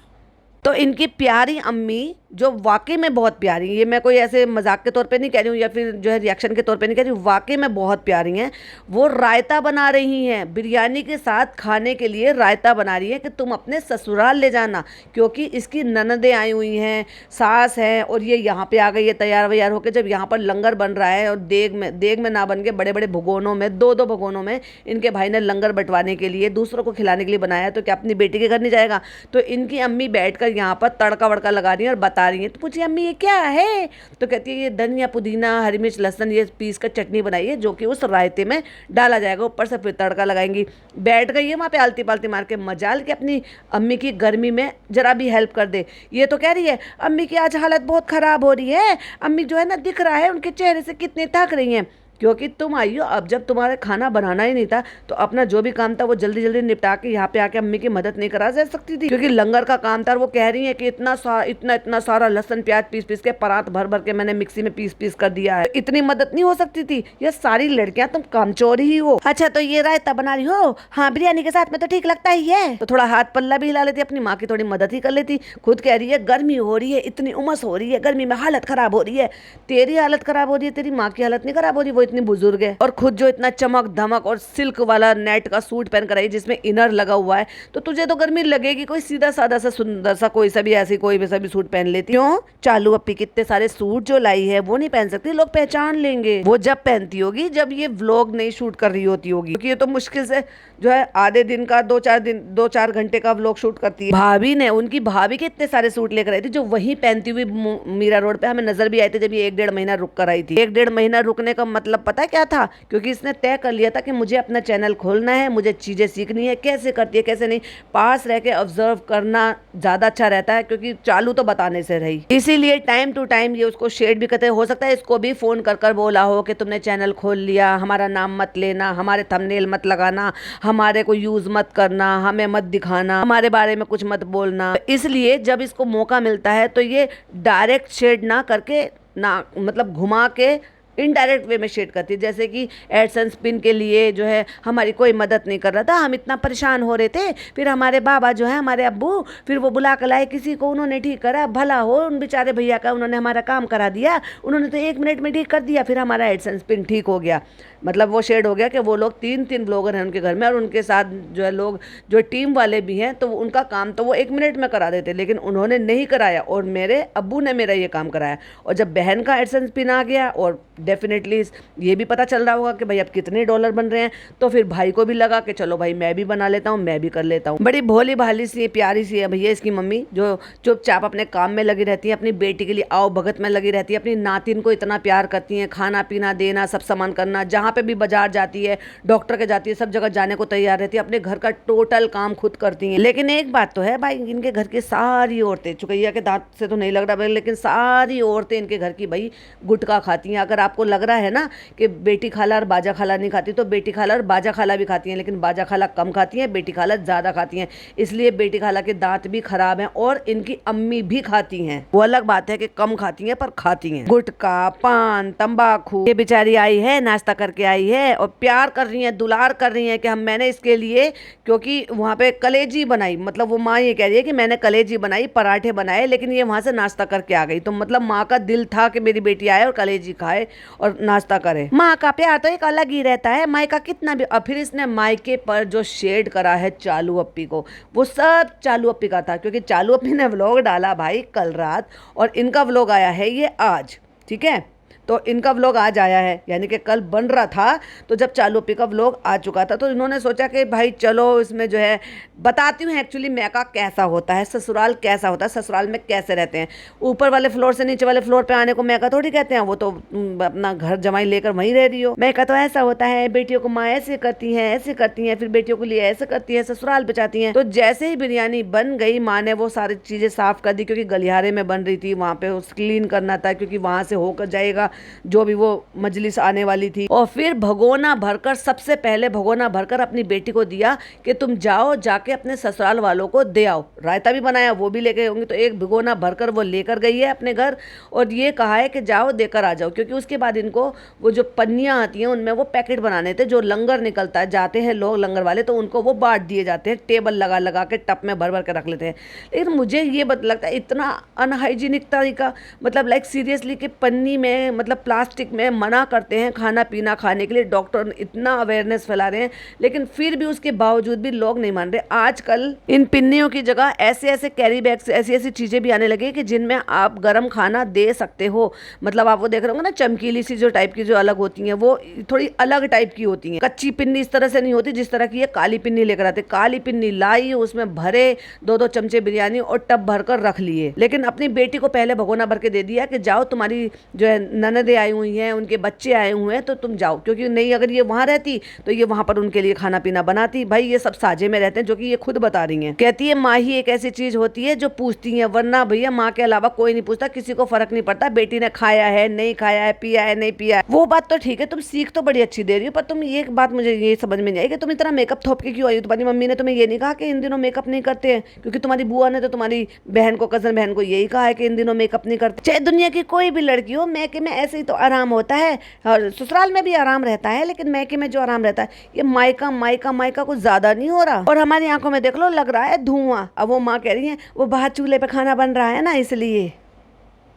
तो इनकी प्यारी अम्मी जो वाकई में बहुत प्यारी, ये मैं कोई ऐसे मजाक के तौर पे नहीं कह रही हूँ या फिर जो है रिएक्शन के तौर पे नहीं कह रही हूँ, वाकई में बहुत प्यारी हैं। वो रायता बना रही हैं, बिरयानी के साथ खाने के लिए रायता बना रही है कि तुम अपने ससुराल ले जाना, क्योंकि इसकी ननदें आई हुई हैं, सास है, और ये यहाँ पे आ गई है तैयार वैयार होकर। जब यहाँ पर लंगर बन रहा है और देग में ना बन के बड़े बड़े भगोनों में, दो दो भगोनों में इनके भाई ने लंगर बंटवाने के लिए, दूसरों को खिलाने के लिए बनाया, तो क्या अपनी बेटी के घर नहीं जाएगा? तो इनकी अम्मी बैठ कर यहाँ पर तड़का वड़का लगा रही है और बता रही है। तो पूछिए अम्मी ये क्या है? तो कहती है ये धनिया पुदीना हरी मिर्च लहसुन ये पीस कर चटनी बनाई है, जो कि उस रायते में डाला जाएगा, ऊपर से फिर तड़का लगाएंगी। बैठ गई है वहाँ पे आलती पालती मार के, मजाल के अपनी अम्मी की गर्मी में जरा भी हेल्प कर दे। ये तो कह रही है अम्मी की आज हालत बहुत ख़राब हो रही है, अम्मी जो है ना दिख रहा है उनके चेहरे से कितनी थक रही हैं, क्योंकि तुम आई हो अब जब तुम्हारा खाना बनाना ही नहीं था तो अपना जो भी काम था वो जल्दी जल्दी निपटा के यहाँ पे आके अम्मी की मदद नहीं करा जा सकती थी, क्योंकि लंगर का काम था। वो कह रही है कि इतना सारा लहसुन प्याज पीस पीस के परात भर भर के मैंने मिक्सी में पीस पीस कर दिया है, इतनी मदद नहीं हो सकती थी? ये सारी लड़कियां तुम कामचोर ही हो। अच्छा तो ये रायता बना रही हो, हाँ बिरयानी के साथ में तो ठीक लगता ही है, तो थोड़ा हाथ पल्ला भी हिला लेती, अपनी माँ की थोड़ी मदद ही कर लेती। खुद कह रही है गर्मी हो रही है, इतनी उमस हो रही है, गर्मी में हालत खराब हो रही है। तेरी हालत खराब हो रही है, तेरी माँ की हालत नहीं खराब हो रही, वो इतनी बुजुर्ग है। और खुद जो इतना चमक धमक और सिल्क वाला नेट का सूट पहन कर आई जिसमें इनर लगा हुआ है, तो तुझे तो गर्मी लगेगी। कोई सीधा सादा सा सुंदर सा कोई सा भी ऐसी कोई भी सा भी सूट पहन लेती। क्यों? चालू अप्पी कितने सारे सूट जो लाई है वो नहीं पहन सकती, लोग पहचान लेंगे। वो जब पहनती होगी जब ये व्लॉग नहीं शूट कर रही होती होगी, क्योंकि ये तो मुश्किल से जो है आधे दिन का 2-4 घंटे का व्लॉग शूट करती है। भाभी ने, उनकी भाभी के इतने सारे सूट लेकर आई थी जो वही पहनती हुई मीरा रोड पे हमें नजर भी आई थी जब ये 1-1.5 महीना रुक कर आई थी। 1-1.5 महीना रुकने का मतलब पता क्या था? क्योंकि इसने तय कर लिया था कि मुझे अपना चैनल खोलना है, मुझे चीज़ें सीखनी है, कैसे करती है कैसे नहीं, पास रह के ऑब्जर्व करना ज़्यादा अच्छा रहता है, क्योंकि चालू तो बताने से रही। इसीलिए टाइम टू टाइम ये उसको शेड भी करते। हो सकता है इसको भी फ़ोन कर कर बोला हो कि तुमने चैनल खोल लिया, हमारा नाम मत लेना, हमारे थंबनेल मत लगाना, हमारे को यूज़ मत करना, हमें मत दिखाना, हमारे बारे में कुछ मत बोलना। इसलिए जब इसको मौका मिलता है तो ये डायरेक्ट शेड ना करके, ना मतलब घुमा के इनडायरेक्ट वे में शेड करती है। जैसे कि एडसेंस पिन के लिए जो है हमारी कोई मदद नहीं कर रहा था, हम इतना परेशान हो रहे थे, फिर हमारे बाबा जो है हमारे अब्बू फिर वो बुला कर लाए किसी को, उन्होंने ठीक करा, भला हो उन बेचारे भैया का, उन्होंने हमारा काम करा दिया, उन्होंने तो 1 मिनट में ठीक कर दिया, फिर हमारा एडसेंस पिन ठीक हो गया। मतलब वो शेड हो गया कि वो लोग 3-3 ब्लॉगर हैं उनके घर में, और उनके साथ जो है लोग जो टीम वाले भी हैं, तो उनका काम तो वो 1 मिनट में करा देते, लेकिन उन्होंने नहीं कराया और मेरे अब्बू ने मेरा ये काम कराया। और जब बहन का एडसेंस पिन आ गया और डेफिनेटली ये भी पता चल रहा होगा कि भाई अब कितने डॉलर बन रहे हैं, तो फिर भाई को भी लगा कि चलो भाई मैं भी बना लेता हूँ, मैं भी कर लेता हूँ। बड़ी भोली भाली सी प्यारी सी है भैया इसकी मम्मी, जो चुपचाप अपने काम में लगी रहती है, अपनी बेटी के लिए आओ भगत में लगी रहती है, अपनी नातिन को इतना प्यार करती हैं, खाना पीना देना, सब सामान करना, जहाँ पे भी बाजार जाती है, डॉक्टर के जाती है, सब जगह जाने को तैयार रहती है, अपने घर का टोटल काम खुद करती हैं। लेकिन एक बात तो है भाई, इनके घर की सारी औरतें, चुकैया के दांत से तो नहीं लग रहा भाई, लेकिन सारी औरतें इनके घर की भाई गुटखा खाती हैं। अगर आपको लग रहा है ना कि बेटी खाला और बाजा खाला नहीं खाती, तो बेटी खाला और बाजा खाला भी खाती हैं, लेकिन बाजा खाला कम खाती हैं, बेटी खाला ज़्यादा खाती हैं। इसलिए बेटी खाला के दांत भी खराब हैं और इनकी अम्मी भी खाती हैं। वो अलग बात है कि कम खाती हैं पर खाती हैं। गुटखा, पान, तंबाकू। ये बेचारी आई है, नाश्ता करके आई है और प्यार कर रही हैं, दुलार कर रही हैं कि मैंने इसके लिए, क्योंकि वहाँ पे कलेजी बनाई, मतलब वो माँ ये कह रही है कि मैंने कलेजी बनाई, पराठे बनाए, लेकिन ये वहाँ से नाश्ता करके आ गई। तो मतलब माँ का दिल था कि मेरी बेटी आए और कलेजी खाए और नाश्ता करे। माँ का प्यार तो एक अलग ही रहता है, मायका कितना भी। और फिर इसने मायके पर जो शेड करा है चालू अप्पी को, वो सब चालू अप्पी का था, क्योंकि चालू अप्पी ने व्लॉग डाला भाई कल रात और इनका व्लॉग आया है ये आज, ठीक है। तो इनका व्लॉग आज आया है, यानी कि कल बन रहा था, तो जब चालू अप्पी का व्लॉग आ चुका था तो इन्होंने सोचा कि भाई चलो इसमें जो है बताती हूँ एक्चुअली मैका कैसा होता है, ससुराल कैसा होता है, ससुराल में कैसे रहते हैं। ऊपर वाले फ्लोर से नीचे वाले फ्लोर पे आने को मैका थोड़ी कहते हैं, वो तो अपना घर जमाई लेकर वहीं रह रही हो। मैका तो ऐसा होता है, बेटियों को माँ ऐसे करती हैं, ऐसे करती हैं, फिर बेटियों को लिए ऐसे करती हैं, ससुराल बचाती हैं। तो जैसे ही बिरयानी बन गई, माँ ने वो सारी चीज़ें साफ कर दी, क्योंकि गलियारे में बन रही थी, वहाँ पे क्लीन करना था, क्योंकि वहाँ से होकर जाएगा जो भी वो मजलिस आने वाली थी, और फिर भगोना भरकर, सबसे पहले भगोना भरकर अपनी बेटी को दिया कि तुम जाओ, जाके अपने ससुराल वालों को दे आओ। रायता भी बनाया, वो भी लेके होंगी, तो एक भगोना भरकर वो लेकर गई है अपने घर, और ये कहा है कि जाओ देकर आ जाओ, क्योंकि उसके बाद इनको वो जो पन्नियाँ आती हैं उनमें वो पैकेट बनाने थे, जो लंगर निकलता है, जाते हैं लोग लंगर वाले तो उनको वो बांट दिए जाते हैं, टेबल लगा लगा के टप में भर भर के रख लेते हैं। लेकिन मुझे ये लगता है इतना अनहाइजीनिक तरीका, मतलब लाइक सीरियसली कि पन्नी में, मतलब प्लास्टिक में मना करते हैं खाना पीना खाने के लिए, डॉक्टर इतना अवेयरनेस फैला रहे हैं, लेकिन फिर भी उसके बावजूद भी लोग नहीं मान रहे। आजकल इन पिन्नियों की जगह ऐसे ऐसे कैरी बैग्स, ऐसी ऐसी चीज़ें भी आने लगी कि जिनमें आप गर्म खाना दे सकते हो। मतलब आप वो देख रहे होंगे ना, चमकीली सी जो टाइप की जो अलग होती हैं, वो थोड़ी अलग टाइप की होती हैं। कच्ची पिन्नी इस तरह से नहीं होती जिस तरह की ये काली पिन्नी लेकर आते। काली पिन्नी लाई, उसमें भरे 2-2 चमचे बिरयानी और टब भर कर रख लिए। लेकिन अपनी बेटी को पहले भगोना भर के दे दिया कि जाओ, तुम्हारी जो है ननदें आई हुई हैं, उनके बच्चे आए हुए हैं, तो तुम जाओ, क्योंकि नहीं अगर ये वहाँ रहती तो ये वहाँ पर उनके लिए खाना पीना बनाती। भाई ये सब साझे में रहते हैं, जो कि ये खुद बता रही हैं। कहती है माँ ही एक ऐसी चीज होती है जो पूछती है, वरना भैया माँ के अलावा कोई नहीं पूछता, किसी को फर्क नहीं पड़ता बेटी ने खाया है नहीं खाया है, पिया है नहीं पिया है। वो बात तो ठीक है, तुम सीख तो बड़ी अच्छी दे रही हो, पर तुम ये बात मुझे ये समझ में नहीं आई कि तुम इतना मेकअप थोप के क्यों आई हो। तुम्हारी मम्मी ने तुम्हें ये नहीं कहा कि इन दिनों मेकअप नहीं करते हैं? क्योंकि तुम्हारी बुआ ने तो तुम्हारी बहन को, कजन बहन को यही कहा है कि इन दिनों मेकअप नहीं करते। चाहे दुनिया की कोई भी लड़की हो, मैके में ऐसे ही तो आराम होता है, और ससुराल में भी आराम रहता है, लेकिन मैके में जो आराम रहता है, ये मायका मायका मायका कुछ ज्यादा नहीं हो रहा। और हमारी आंखों में देख लो लग रहा है धुआं। अब वो माँ कह रही है वो बाहर चूल्हे पे खाना बन रहा है ना, इसलिए।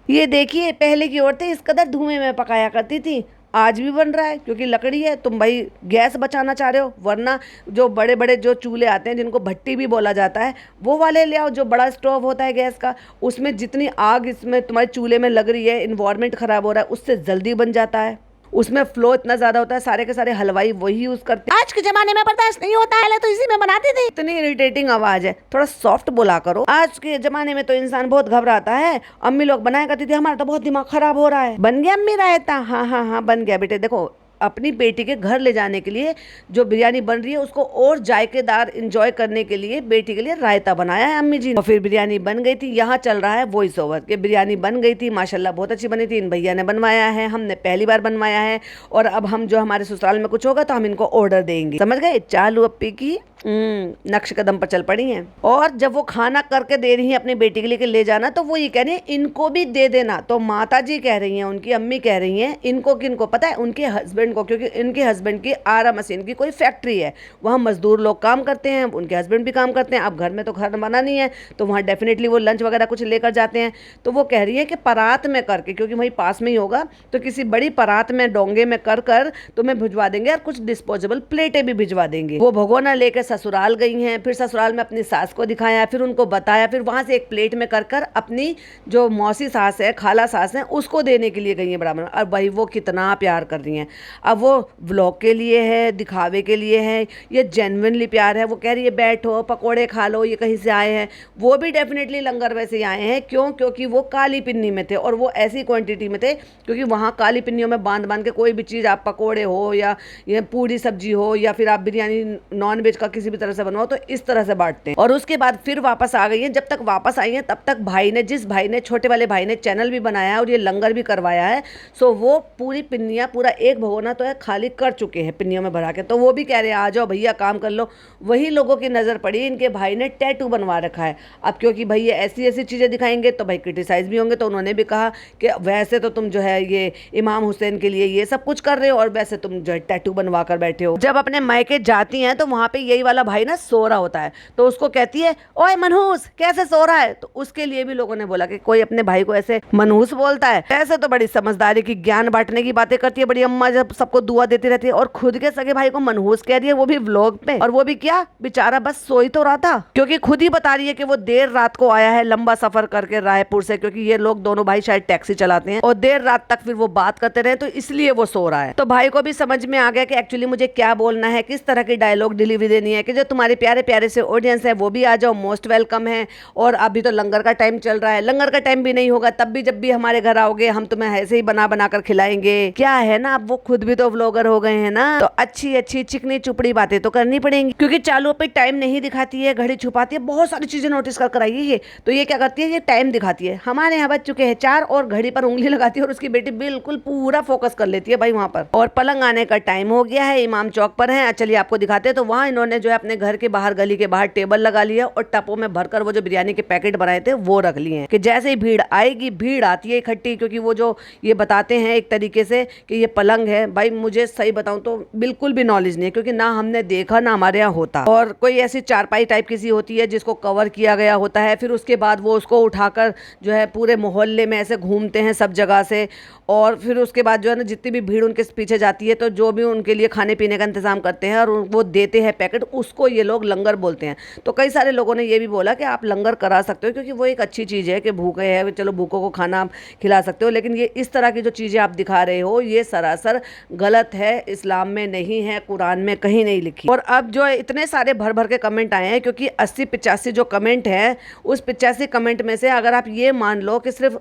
ये देखिए, पहले की औरतें इस कदर धुएं में पकाया करती थी, आज भी बन रहा है क्योंकि लकड़ी है। तुम भाई गैस बचाना चाह रहे हो, वरना जो बड़े बड़े जो चूल्हे आते हैं जिनको भट्टी भी बोला जाता है, वो वाले ले आओ, जो बड़ा स्टोव होता है गैस का। उसमें जितनी आग इसमें तुम्हारे चूल्हे में लग रही है, इन्वायरमेंट खराब हो रहा है, उससे जल्दी बन जाता है। उसमें फ्लो इतना ज्यादा होता है, सारे के सारे हलवाई वही यूज करते हैं। आज के जमाने में बर्दाश्त नहीं होता है, तो इसी में बनाते थे। इतनी इरिटेटिंग आवाज है, थोड़ा सॉफ्ट बोला करो। आज के जमाने में तो इंसान बहुत घबराता है। अम्मी लोग बनाया करती थी, हमारा तो बहुत दिमाग खराब हो रहा है। बन गया अम्मी रायता? हाँ हाँ हाँ बन गया बेटे। देखो, अपनी बेटी के घर ले जाने के लिए जो बिरयानी बन रही है, उसको और जायकेदार इंजॉय करने के लिए बेटी के लिए रायता बनाया है अम्मी जी ने। और फिर बिरयानी बन गई थी। यहाँ चल रहा है वॉइस ओवर कि बिरयानी बन गई थी, माशाल्लाह बहुत अच्छी बनी थी, इन भैया ने बनवाया है, हमने पहली बार बनवाया है, और अब हम जो हमारे ससुराल में कुछ होगा तो हम इनको ऑर्डर देंगे। समझ गए? चालू अप्पी की नक्श कदम पर चल पड़ी हैं। और जब वो खाना करके दे रही हैं अपनी बेटी के लिए कि ले जाना, तो वो ये कह रही हैं इनको भी दे देना। तो माता जी कह रही हैं, उनकी अम्मी कह रही हैं, इनको किनको पता है? उनके हस्बैंड को, क्योंकि इनके हस्बैंड की आरा मशीन की कोई फैक्ट्री है, वहाँ मजदूर लोग काम करते हैं, उनके हस्बैंड भी काम करते हैं। अब घर में तो खाना बना नहीं है, तो वहाँ डेफिनेटली वो लंच वगैरह कुछ लेकर जाते हैं। तो वो कह रही है कि परात में करके, क्योंकि वहीं पास में ही होगा, तो किसी बड़ी परात में डोंगे में कर कर तुम्हें भिजवा देंगे, और कुछ डिस्पोजेबल प्लेटें भी भिजवा देंगे। वो भगोना लेकर ससुराल गई हैं, फिर ससुराल में अपनी सास को दिखाया, फिर उनको बताया, फिर वहां से एक प्लेट में कर कर अपनी जो मौसी सास है, खाला सास है, उसको देने के लिए गई हैं बराबर। और भाई वो कितना प्यार कर रही हैं। अब वो व्लॉग के लिए है, दिखावे के लिए है, ये जेन्युइनली प्यार है। वो कह रही है बैठो पकौड़े खा लो, ये कहीं से आए हैं। वो भी डेफिनेटली लंगर वैसे ही आए हैं। क्यों? क्योंकि वो काली पिन्नी में थे, और वो ऐसी क्वांटिटी में थे क्योंकि वहाँ काली पिन्नियों में बांध बांध के कोई भी चीज़, आप पकौड़े हो या ये पूरी सब्जी हो, या फिर आप बिरयानी नॉन वेज का किसी भी तरह से बनवाओ, तो इस तरह से बांटते हैं। और उसके बाद फिर वापस आ गई हैं। जब तक वापस आई हैं तब तक भाई ने, जिस भाई ने, छोटे वाले भाई ने चैनल भी बनाया है और ये लंगर भी करवाया है, सो वो पूरी पिन्नियाँ, पूरा एक भगोना तो है खाली कर चुके हैं पिन्नियों में भरा के। तो वो भी कह रहे हैं आ जाओ भैया काम कर लो। वही लोगों की नज़र पड़ी, इनके भाई ने टैटू बनवा रखा है। अब क्योंकि भैया ऐसी ऐसी चीज़ें दिखाएंगे तो भाई क्रिटिसाइज भी होंगे, तो उन्होंने भी कहा कि वैसे तो तुम जो है ये इमाम हुसैन के लिए ये सब कुछ कर रहे हो, और वैसे तुम जो है टैटू बनवा कर बैठे हो। जब अपने मायके जाती हैं तो वहाँ पे यही वाला भाई ना सो रहा होता है, तो उसको कहती है ओए मनहूस कैसे सो रहा है। तो उसके लिए भी लोगों ने बोला कि कोई अपने भाई को ऐसे मनहूस बोलता है? ऐसे तो बड़ी समझदारी की, ज्ञान बांटने की बातें करती है बड़ी अम्मा, जब सबको दुआ देती रहती है, और खुद के सगे भाई को मनहूस कह रही है, वो भी व्लॉग पे। और वो भी क्या, बेचारा बस सो ही तो रहा था, क्योंकि खुद ही बता रही है कि वो देर रात को आया है लंबा सफर करके रायपुर से, क्योंकि ये लोग दोनों भाई शायद टैक्सी चलाते हैं, और देर रात तक फिर वो बात करते रहे, तो इसलिए वो सो रहा है। तो भाई को भी समझ में आ गया कि एक्चुअली मुझे क्या बोलना है, किस तरह की डायलॉग डिलीवरी देनी है, कि जो तुम्हारे प्यारे प्यारे से ऑडियंस है वो भी आ जाओ, मोस्ट वेलकम है। और अभी तो लंगर का टाइम चल रहा है, लंगर का टाइम भी नहीं होगा, तब भी जब भी हमारे घर आओगे हम तुम्हें ऐसे ही बना बना कर खिलाएंगे। क्या है ना, अब वो खुद भी तो व्लॉगर हो गए हैं ना, तो अच्छी अच्छी चिकनी चुपड़ी बातें तो करनी पड़ेंगी, क्योंकि चालू पे टाइम नहीं दिखाती है, घड़ी छुपाती है, बहुत सारी चीजें नोटिस कर आई है ये। तो ये क्या करती है, ये टाइम दिखाती है। हमारे यहाँ बज चुके हैं 4 और घड़ी पर उंगली लगाती है और उसकी बेटी बिल्कुल पूरा फोकस कर लेती है भाई वहां पर। और पलंग आने का टाइम हो गया है, इमाम चौक पर है, चलिए आपको दिखाते हैं। तो वहाँ इन्होंने जो है अपने घर के बाहर, गली के बाहर टेबल लगा लिया और टपों में भरकर वो जो बिरयानी के पैकेट बनाए थे वो रख लिए हैं, कि जैसे ही भीड़ आएगी, भीड़ आती है इकट्ठी, क्योंकि वो जो ये बताते हैं एक तरीके से कि ये पलंग है। भाई मुझे सही बताऊं तो बिल्कुल भी नॉलेज नहीं है, क्योंकि ना हमने देखा ना हमारे यहाँ होता। और कोई ऐसी चारपाई टाइप की सी होती है जिसको कवर किया गया होता है, फिर उसके बाद वो उसको उठाकर जो है पूरे मोहल्ले में ऐसे घूमते हैं सब जगह से, और फिर उसके बाद जो है ना जितनी भी भीड़ उनके पीछे जाती है तो जो भी उनके लिए खाने पीने का इंतजाम करते हैं और वो देते हैं पैकेट, उसको ये लोग लंगर बोलते हैं। तो कई सारे लोगों ने ये भी बोला कि आप लंगर करा सकते हो, क्योंकि वो एक अच्छी चीज़ है कि भूखे हैं, चलो भूखों को खाना आप खिला सकते हो। लेकिन ये इस तरह की जो चीज़ें आप दिखा रहे हो ये सरासर गलत है, इस्लाम में नहीं है, कुरान में कहीं नहीं लिखी। और अब जो इतने सारे भर भर के कमेंट आए हैं, क्योंकि 80-85 जो कमेंट हैं, उस 85 कमेंट में से अगर आप ये मान लो कि सिर्फ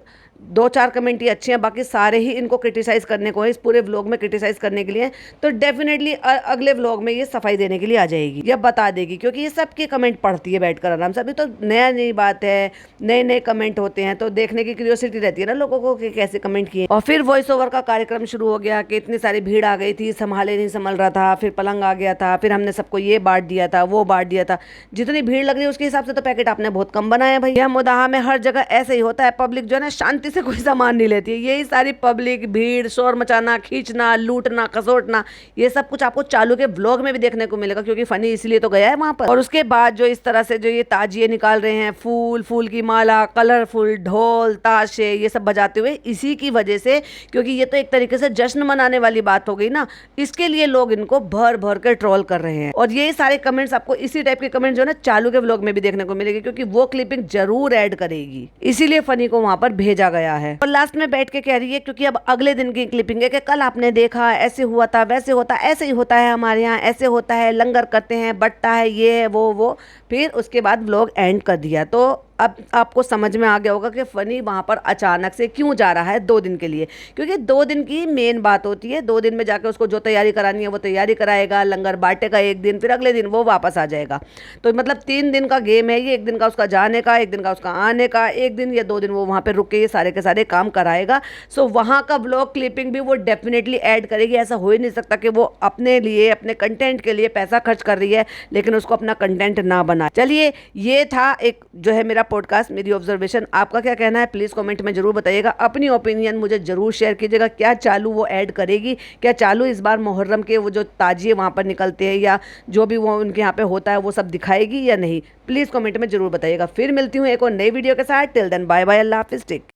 2-4 कमेंट ही अच्छे हैं, बाकी सारे ही इनको क्रिटिसाइज करने को है, इस पूरे व्लॉग में क्रिटिसाइज करने के लिए, तो डेफिनेटली अगले व्लॉग में ये सफाई देने के लिए आ जाएगी या बता देगी, क्योंकि ये सबके कमेंट पढ़ती है बैठकर आराम से। अभी तो नया नई बात है, नए नए कमेंट होते हैं, तो देखने की क्यूरियोसिटी रहती है ना लोगों को कि कैसे कमेंट किए। और फिर वॉइस ओवर का कार्यक्रम शुरू हो गया कि इतनी सारी भीड़ आ गई थी, संभाले नहीं संभल रहा था, फिर पलंग आ गया था, फिर हमने सबको ये बांट दिया था, वो बांट दिया था। जितनी भीड़ लग रही है उसके हिसाब से तो पैकेट आपने बहुत कम बनाया भाई। यह मुदाहा में हर जगह ऐसे ही होता है, पब्लिक जो है ना शांति से कोई सामान लेती है। यही सारी पब्लिक, भीड़, शोर मचाना, खींचना, लूटना, खसोटना, ये सब कुछ आपको चालू के व्लॉग में भी देखने को मिलेगा, क्योंकि फनी इसलिए तो गया है वहां पर। और उसके बाद जो इस तरह से जो ये ताजिए निकाल रहे हैं, फूल फूल की माला, कलरफुल ढोल ताशे ये सब बजाते हुए, इसी की वजह से, क्योंकि ये तो एक तरीके से जश्न मनाने वाली बात हो गई ना, इसके लिए लोग इनको भर भर कर ट्रोल कर रहे हैं। और ये सारे कमेंट्स आपको इसी टाइप के कमेंट जो है ना चालू के व्लॉग में भी देखने को मिलेगी, क्योंकि वो क्लिपिंग जरूर ऐड करेगी, इसीलिए फनी को वहां पर भेजा गया है। और लास्ट में बैठ के कह रही है, क्योंकि अब अगले दिन की क्लिपिंग है, कि कल आपने देखा ऐसे हुआ था, वैसे होता, ऐसे ही होता है हमारे यहाँ, ऐसे होता है, लंगर करते हैं, बट्टा है, ये है वो। फिर उसके बाद व्लॉग एंड कर दिया। तो अब आपको समझ में आ गया होगा कि फनी वहाँ पर अचानक से क्यों जा रहा है 2 दिन के लिए, क्योंकि 2 दिन की मेन बात होती है। 2 दिन में जाकर उसको जो तैयारी करानी है वो तैयारी कराएगा, लंगर बांटेगा एक दिन, फिर अगले दिन वो वापस आ जाएगा। तो मतलब 3 दिन का गेम है ये, 1 दिन का उसका जाने का, 1 दिन का उसका आने का, 1 दिन या 2 दिन वो वहाँ पर रुक के ये सारे के सारे काम कराएगा। सो वहाँ का व्लॉग क्लिपिंग भी वो डेफिनेटली ऐड करेगी। ऐसा हो ही नहीं सकता कि वो अपने लिए, अपने कंटेंट के लिए पैसा खर्च कर रही है लेकिन उसको अपना कंटेंट ना बना। चलिए, ये था एक जो है मेरा पॉडकास्ट, मेरी ऑब्जर्वेशन। आपका क्या कहना है प्लीज़ कमेंट में जरूर बताइएगा, अपनी ओपिनियन मुझे जरूर शेयर कीजिएगा। क्या चालू वो ऐड करेगी, क्या चालू इस बार मुहर्रम के वो जो ताजिए वहाँ पर निकलते हैं या जो भी वो उनके यहाँ पे होता है वो सब दिखाएगी या नहीं, प्लीज़ कमेंट में जरूर बताइएगा। फिर मिलती हूँ एक और नई वीडियो के साथ। टिल देन बाय बाय, अल्लाह हाफिज़, टेक।